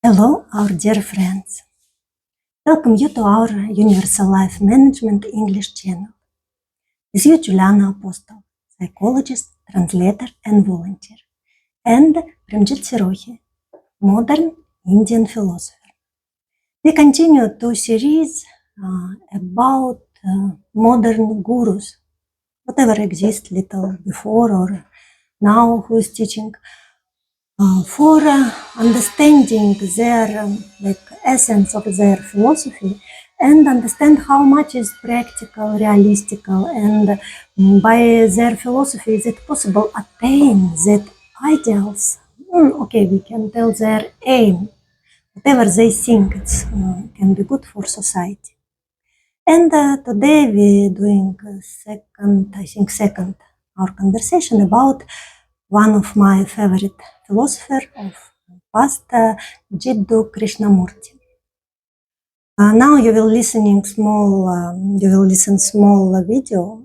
Hello, our dear friends. Welcome you to our Universal Life Management English channel. With you, Juliana Apostle, psychologist, translator, and volunteer, and Premjeet, modern Indian philosopher. We continue to series about modern gurus, whatever exists little before or now, who is teaching. For understanding their essence of their philosophy and understand how much is practical, realistical, and by their philosophy is it possible attain that ideals. Okay, we can tell their aim, whatever they think it's can be good for society. And today we're doing second our conversation about one of my favorite philosophers of past, J.Krishnamurti. Now you will listen small video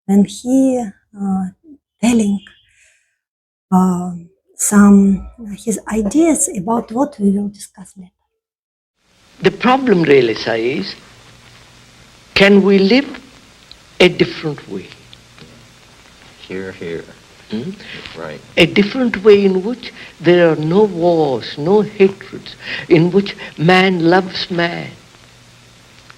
when he telling some his ideas about what we will discuss later. The problem really is, can we live a different way? Here. Right. A different way in which there are no wars, no hatreds, in which man loves man,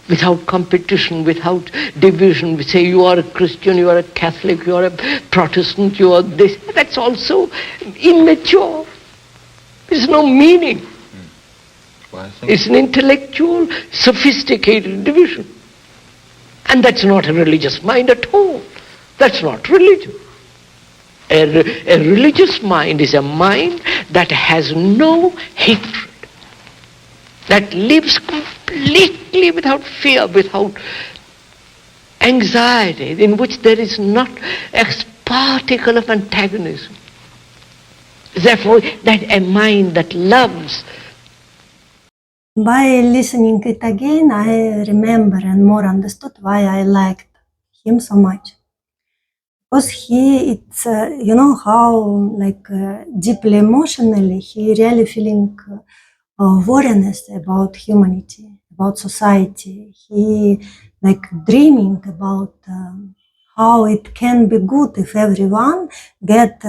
without competition, without division. We say you are a Christian, you are a Catholic, you are a Protestant, you are this. That's also immature. There's no meaning. Well, It's an intellectual, sophisticated division. And that's not a religious mind at all. That's not religion. A religious mind is a mind that has no hatred, that lives completely without fear, without anxiety, in which there is not a particle of antagonism. Therefore, that a mind that loves. By listening it again, I remember and more understood why I liked him so much. Because it's how deeply emotionally he really feeling worriness about humanity, about society. He dreaming about how it can be good if everyone get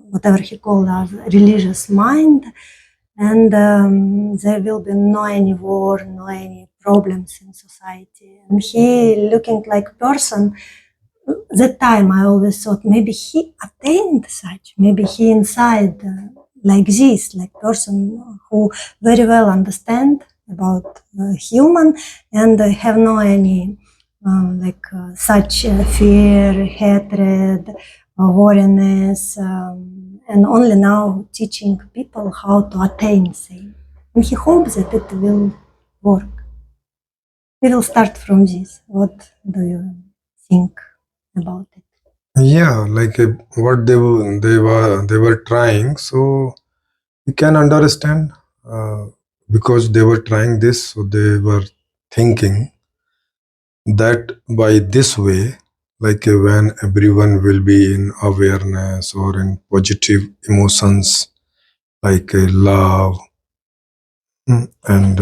whatever he called as religious mind, and there will be no any war, no any problems in society. And he looking like person. That time I always thought maybe he attained such, maybe he inside like this, like person who very well understand about human and have no any such fear, hatred, worriness, and only now teaching people how to attain same. And he hopes that it will work. We will start from this. What do you think about it? Yeah, what they were trying, so we can understand because they were trying this, so they were thinking that by this way, when everyone will be in awareness or in positive emotions like love and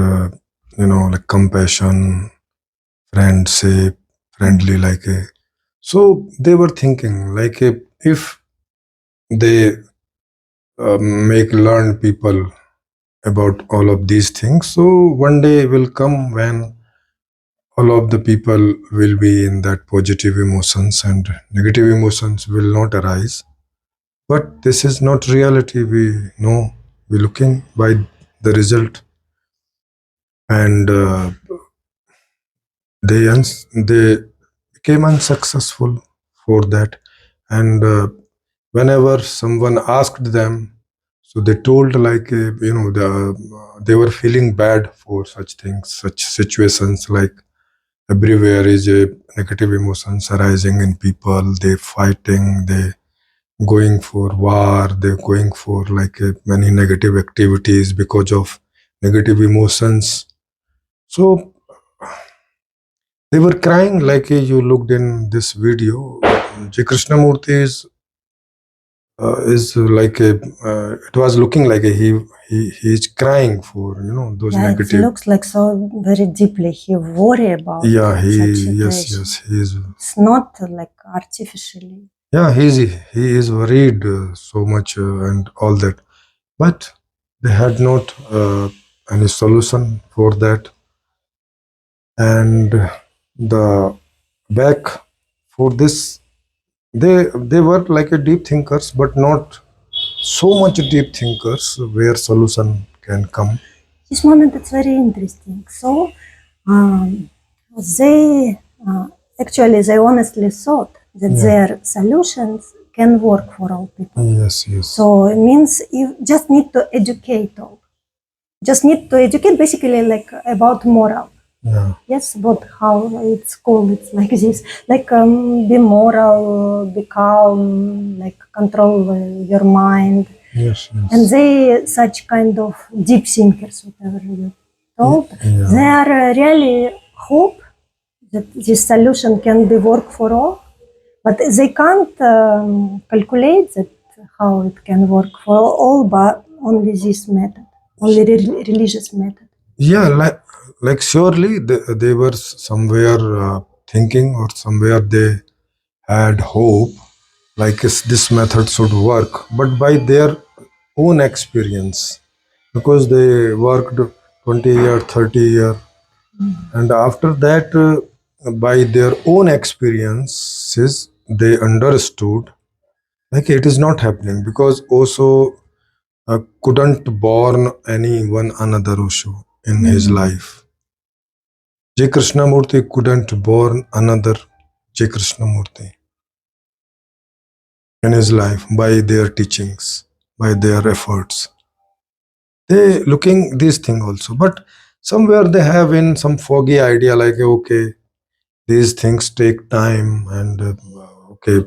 compassion, friendship, friendly, so they were thinking if they make learn people about all of these things, so one day will come when all of the people will be in that positive emotions and negative emotions will not arise. But this is not reality. We know, we're looking by the result, and they became unsuccessful for that. And whenever someone asked them, so they told they were feeling bad for such things, such situations, like everywhere is a negative emotions arising in people. They fighting, they going for war, they going for many negative activities because of negative emotions. So they were crying, like you looked in this video. J.Krishnamurti is like it was looking like he is crying for those Yeah, it negative. looks like so very deeply he worry about Yeah, such situation. yes, he is. It's not like artificially. Yeah, he is worried so much and all that, but they had not any solution for that. And the back for this, they were like a deep thinkers, but not so much deep thinkers where solution can come. This moment it's very interesting. So they actually they honestly thought that Yeah. their solutions can work for all people. Yes. So it means you just need to educate all. Just need to educate basically like about moral. Yeah. Yes, but how it's called, it's like this, like be moral, be calm, like control your mind. Yes. And they such kind of deep thinkers, whatever you told. Yeah. They are really hope that this solution can be work for all, but they can't calculate that how it can work for all, but only this method, only religious method. Yeah, like surely they were somewhere thinking, or somewhere they had hope, like this method should work, but by their own experience, because they worked 20 year 30 year, and after that by their own experiences they understood like it is not happening, because also couldn't born any one another Osho in his life. J. Krishnamurti couldn't born another J. Krishnamurti in his life by their teachings, by their efforts. They looking this thing also, but somewhere they have in some foggy idea like, okay, these things take time, and okay,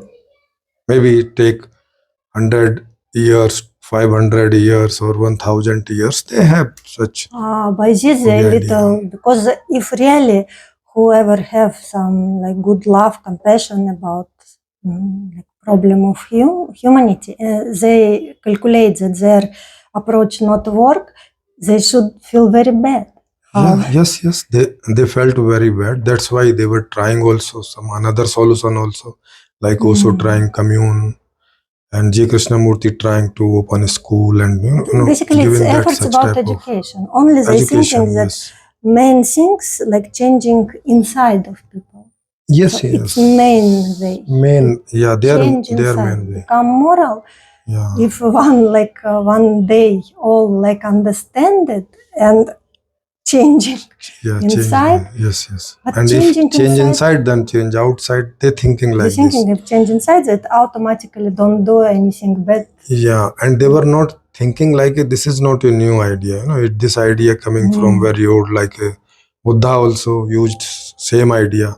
maybe take 100 years, 500 years, or 1000 years. They have such By this foggy a idea. little, because if really whoever have some like good love, compassion about like problem of humanity, they calculate that their approach not work, they should feel very bad. Yes, they felt very bad. That's why they were trying also some another solution also, like also trying commune, and J. Krishnamurti trying to open a school, and Basically, it's giving that efforts such about type education. Only they education. thinking that Yes, main things like changing inside of people. yes, So yes. it's main way. Main, yeah, Change their inside, main way. become moral. Yeah, If one day all like understand it and changing yeah, inside, change. Yes. but And if changing change inside, inside, then change outside. They thinking they like thinking this. if change inside it automatically don't do anything bad. Yeah, and they were not thinking like this is not a new idea. This idea coming from very old. Like Buddha also used same idea,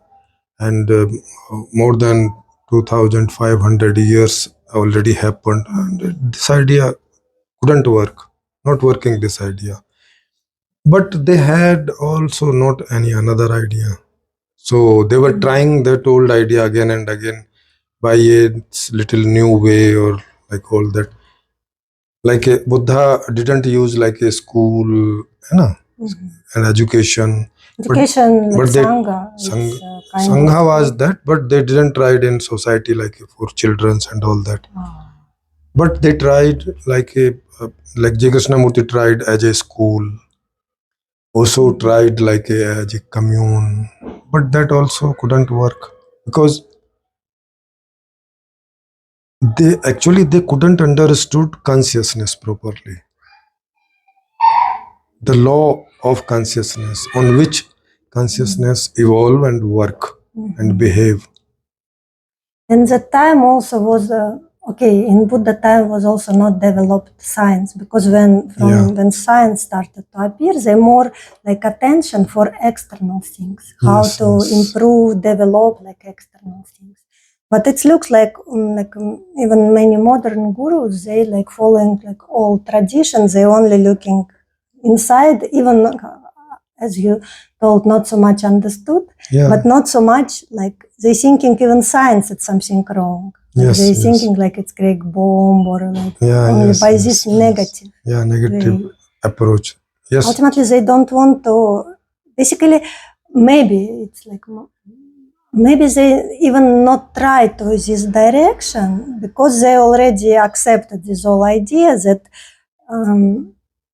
and more than 2500 years already happened, and this idea couldn't work. Not working this idea, but they had also not any another idea. So they were trying that old idea again and again by a little new way, or like all that. Like Buddha didn't use like a school, and education. Education like but they, Sangha. Kind Sangha of, was that, but they didn't try it in society like for childrens and all that. But they tried like like J. Krishnamurti tried as a school, also tried like as a commune, but that also couldn't work, because they couldn't understood consciousness properly, the law of consciousness on which consciousness evolve and work and behave. And that time also was okay. In Buddha time was also not developed science, because when science started to appear, they more like attention for external things, how Yes, to improve, develop like external things. But it looks like even many modern gurus, they like following like old traditions. They only looking inside, even as you told, not so much understood, but not so much like they thinking even science it's something wrong. Like they thinking like it's Greek bomb, or like only by this negative. Negative. way. approach. Yes. Ultimately, they don't want to. Basically, maybe it's like maybe they even not try to this direction because they already accepted this whole idea that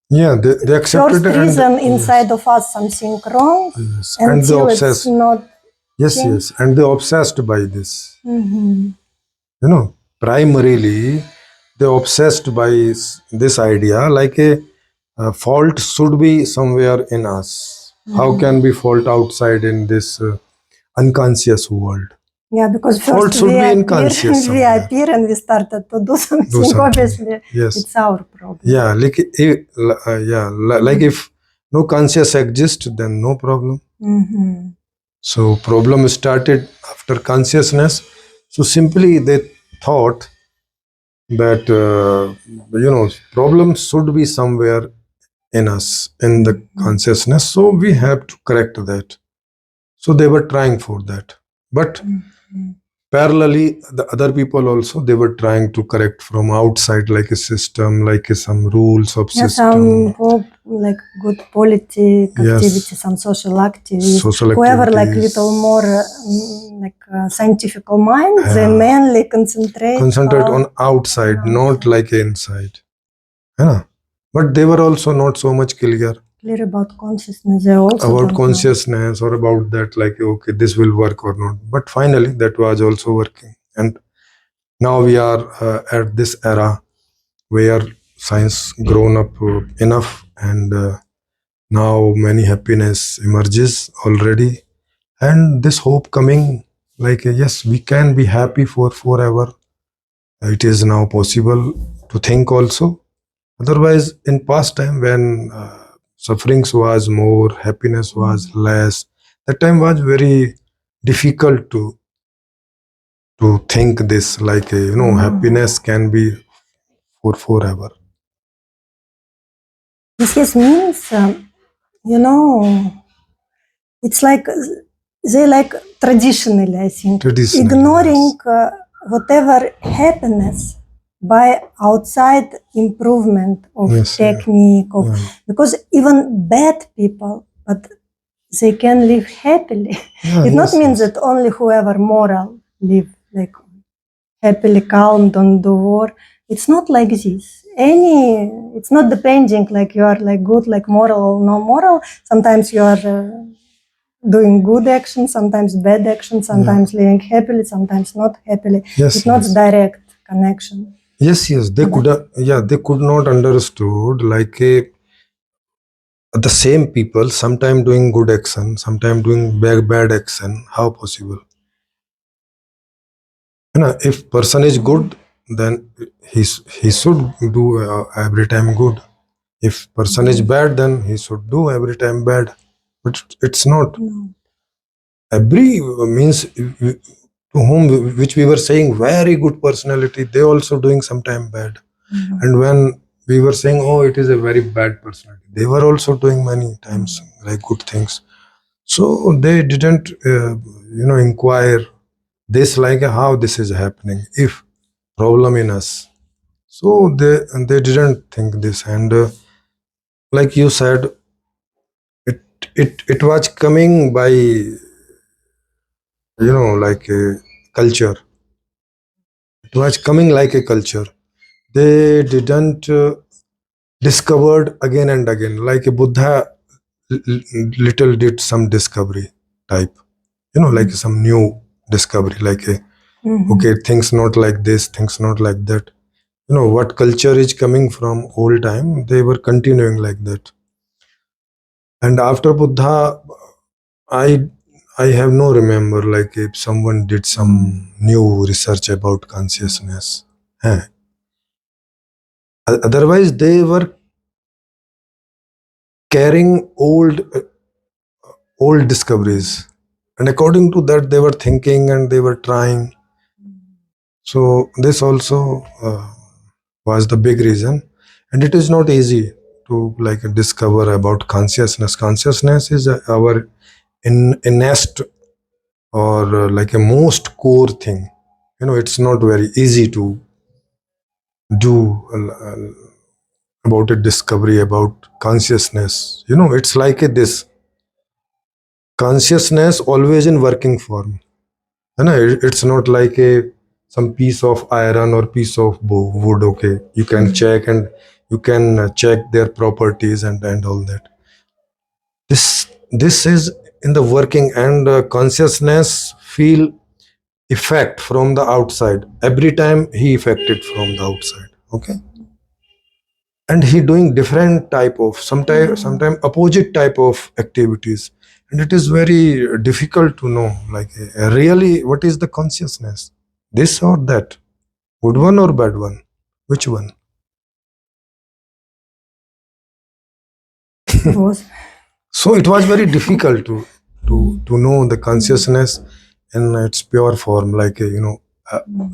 Yeah, they accepted first it. reason And, inside of us something wrong yes. And they until it's obsessed. not. Yes, changed. yes. And they're obsessed by this. Mhm. You know, primarily, they're obsessed by this idea like a fault should be somewhere in us. How can we fault outside in this unconscious world? Yeah, because Fault first should we be appear, unconscious we somewhere. appear and we started to do something. Do something. Obviously, Yes. it's our problem. Yeah, like like if no conscious exists, then no problem. Mhm. So problem started after consciousness. So simply they thought that problem should be somewhere in us, in the consciousness. So we have to correct that. So they were trying for that. But parallelly, the other people also, they were trying to correct from outside, like a system, like some rules of Yeah, system. some hope, like good politic activity, some social activities. Social Whoever like activities. little more scientific mind, they mainly concentrate on outside, not like inside. Yeah. But they were also not so much clear about consciousness. They also about don't consciousness or about that, like, okay, this will work or not. But finally, that was also working. And now we are at this era where science grown up enough, and now many happiness emerges already, and this hope coming, like, yes, we can be happy for forever. It is now possible to think also. Otherwise, in past time, when sufferings was more, happiness was less, that time was very difficult to think this, like, happiness can be for forever. This means, it's like they like traditionally, I think, ignoring whatever happiness by outside improvement of technique, because even bad people, but they can live happily. It not means that only whoever moral live like happily, calm, don't do war. It's not like this. It's not depending like you are like good, like moral or no moral. Sometimes you are doing good action, sometimes bad action, sometimes living happily, sometimes not happily. It's not direct connection. Yes, they could. They could not understood like the same people, sometime doing good action, sometime doing bad action. How possible? If person is good, then he should do every time good. If person is bad, then he should do every time bad. But it's not. Every means to whom, which we were saying very good personality, they also doing sometime bad. And when we were saying, oh, it is a very bad personality, they were also doing many times like good things. So they didn't inquire this, like how this is happening, if problem in us. So they didn't think this. And like you said, it was coming by like a culture. It was coming like a culture. They didn't discovered again and again, like a Buddha little did some discovery type, like some new discovery, like a okay, things not like this, things not like that. What culture is coming from old time, they were continuing like that. And after Buddha, I I have no remember like if someone did some new research about consciousness. Eh. Otherwise, they were carrying old discoveries, and according to that, they were thinking and they were trying. So this also was the big reason, and it is not easy to like discover about consciousness. Consciousness is our innate or like a most core thing. It's not very easy to do about a discovery about consciousness. You know, it's like this consciousness always in working form. And it's not like some piece of iron or piece of wood. Okay, you can check and you can check their properties and all that. This is in the working, and consciousness feel effect from the outside every time he affected from the outside. Okay, and he doing different type of sometime opposite type of activities, and it is very difficult to know like really what is the consciousness, this or that, good one or bad one, which one. Was So it was very difficult to know the consciousness in its pure form, like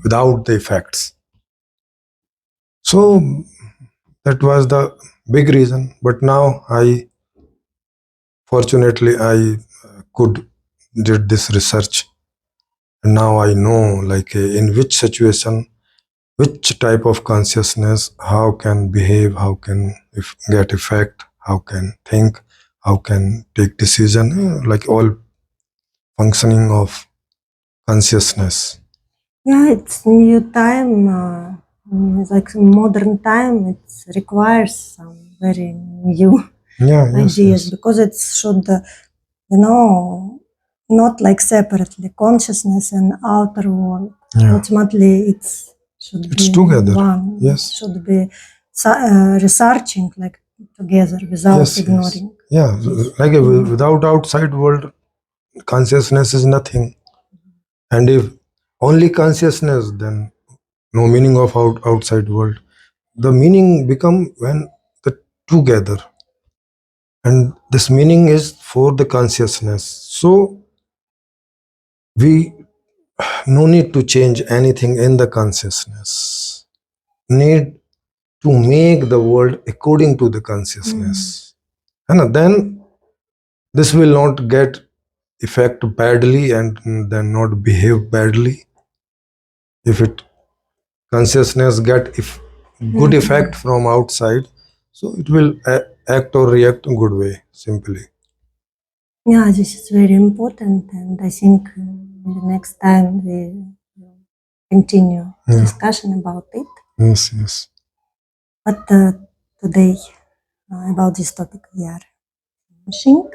without the effects. So that was the big reason. But now fortunately I could did this research, and now I know like in which situation, which type of consciousness, how can behave, how can get effect, how can think, how can take decision, like all functioning of consciousness. yeah, it's new time. It's like modern time. It requires some very new Yeah, yes, ideas yes. because it should, not like separately consciousness and outer world. Yeah. Ultimately, should It's be together. one. Yes. Should be researching like together without Yes, yes. ignoring. Yeah, like without outside world, consciousness is nothing. And if only consciousness, then no meaning of outside world. The meaning become when the together, and this meaning is for the consciousness. So we no need to change anything in the consciousness. Need to make the world according to the consciousness. And then this will not get effect badly and then not behave badly. If it consciousness get if good effect from outside, so it will act or react in good way simply. Yeah, this is very important, and I think the next time we will continue discussion about it. Yes, yes. But today, about this topic, we are finishing.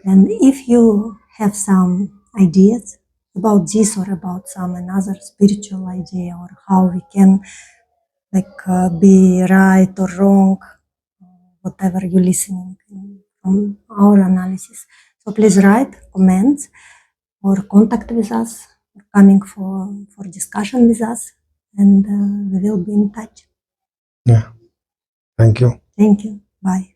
And if you have some ideas about this or about some another spiritual idea, or how we can be right or wrong, whatever you're listening from our analysis, so please write comments or contact with us, or coming for discussion with us, and we will be in touch. Yeah. Thank you. Thank you. Bye.